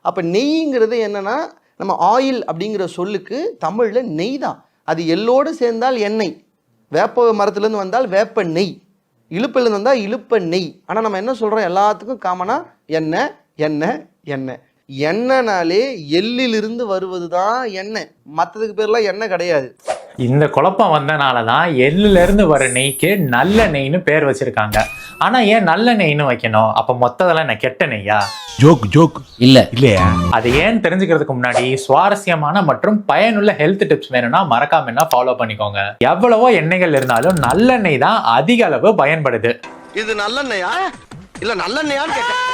அப்போ நெய்ங்கிறது என்னன்னா, நம்ம ஆயில் அப்படிங்கிற சொல்லுக்கு தமிழில் நெய் தான். அது எள்ளோடு சேர்ந்தால் எண்ணெய், வேப்ப மரத்துலேருந்து வந்தால் வேப்ப நெய், இழுப்பிலேருந்து வந்தால் இழுப்ப நெய். ஆனால் நம்ம என்ன சொல்கிறோம், எல்லாத்துக்கும் காமனாக எண்ணெய் எண்ணெய் எண்ணெய். எண்ணெய்னாலே எள்ளிலிருந்து வருவது தான் எண்ணெய், மற்றதுக்கு பேர்லாம் எண்ணெய் கிடையாது. இந்த குழப்பம் வந்தனாலதான் எள்ளுல இருந்து வர நெய்க்கு நல்ல நெய்னு பேர் வச்சிருக்காங்க. ஆனா ஏன் நல்ல நெய்னு வைக்கணும்? அப்ப மொத்ததெல்லாம் என்ன கெட்ட நெய்யா? ஜோக் இல்லையா? அது ஏன் தெரிஞ்சுக்கிறதுக்கு முன்னாடி சுவாரஸ்யமான மற்றும் பயனுள்ள ஹெல்த் டிப்ஸ் வேணும்னா மறக்காம ஃபாலோ பண்ணிக்கோங்க. எவ்வளவோ எண்ணெய்கள் இருந்தாலும் நல்லெண்ணெய் தான் அதிக அளவு பயன்படுது. இது நல்லெண்ணெயா இல்ல நல்லெண்ணெயான்னு கேட்டேன்.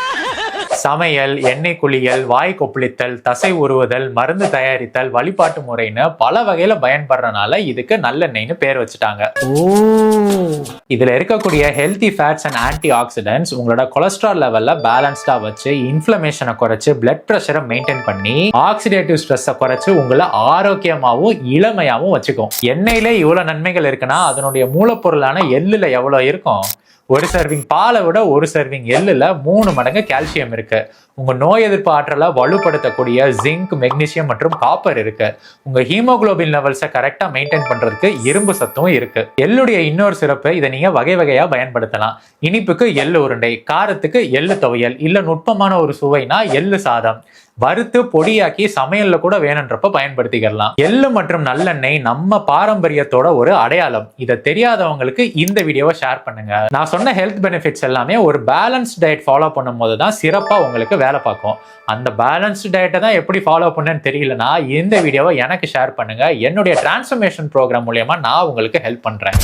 சமையல், எண்ணெய் குளியல், வாய் கொப்பளித்தல், தசை உருவுதல், மருந்து தயாரித்தல், வழிபாட்டு முறைன்னு பல வகையில பயன்படுறதுனால இதுக்கு நல்லெண்ணெய்னு பேர் வச்சுட்டாங்க. இதுல இருக்கக்கூடிய healthy fats and anti oxidants உங்களோட கொலஸ்ட்ரால் லெவல்ல பேலன்ஸ்டா வச்சு இன்ஃப்ளமேஷனை குறைச்சு பிளட் பிரஷரை மெயின்டைன் பண்ணி ஆக்சிடேட்டிவ் ஸ்ட்ரெஸ்ஸை குறைச்சு உங்களை ஆரோக்கியமாவும் இளமையாவும் வச்சுக்கும். எண்ணெயிலே இவ்வளவு நன்மைகள் இருக்குன்னா அதனுடைய மூலப்பொருளான எள்ளுல எவ்வளவு இருக்கும்? ஒரு சர்விங் பாலை விட ஒரு சர்விங் எள்ளுல 3 மடங்கு கால்சியம் இருக்கு. உங்க நோய் எதிர்ப்பு ஆற்றலை வலுப்படுத்தக்கூடிய ஜிங்க், மெக்னீசியம் மற்றும் காப்பர் இருக்கு. உங்க ஹீமோகுளோபின் லெவல்ஸை கரெக்டா மெயின்டைன் பண்றதுக்கு இரும்பு சத்தும் இருக்கு. எள்ளுடைய இன்னொரு சிறப்பு, இதை நீங்க வகை வகையா பயன்படுத்தலாம். இனிப்புக்கு எள்ளு உருண்டை, காரத்துக்கு எள்ளு துவையல், இல்ல நுட்பமான ஒரு சுவைனா எள்ளு சாதம், வறுத்து பொடியாக்கி சமையல்ல கூட வேணுன்றப்ப பயன்படுத்திக்கலாம். எள்ளு மற்றும் நல்லெண்ணெய் நம்ம பாரம்பரியத்தோட ஒரு அடையாளம். இதை தெரியாதவங்களுக்கு இந்த வீடியோவை ஷேர் பண்ணுங்க. நான் சொன்ன ஹெல்த் பெனிஃபிட்ஸ் எல்லாமே ஒரு பேலன்ஸ்ட் டயட் ஃபாலோ பண்ணும் போது தான் சிறப்பா உங்களுக்கு வேலை பார்க்கும். அந்த பேலன்ஸ்டு டயட்டை தான் எப்படி ஃபாலோ பண்ணேன்னு தெரியலனா இந்த வீடியோவை எனக்கு ஷேர் பண்ணுங்க. என்னுடைய டிரான்ஸ்ஃபர்மேஷன் ப்ரோக்ராம் மூலமா நான் உங்களுக்கு ஹெல்ப் பண்றேன்.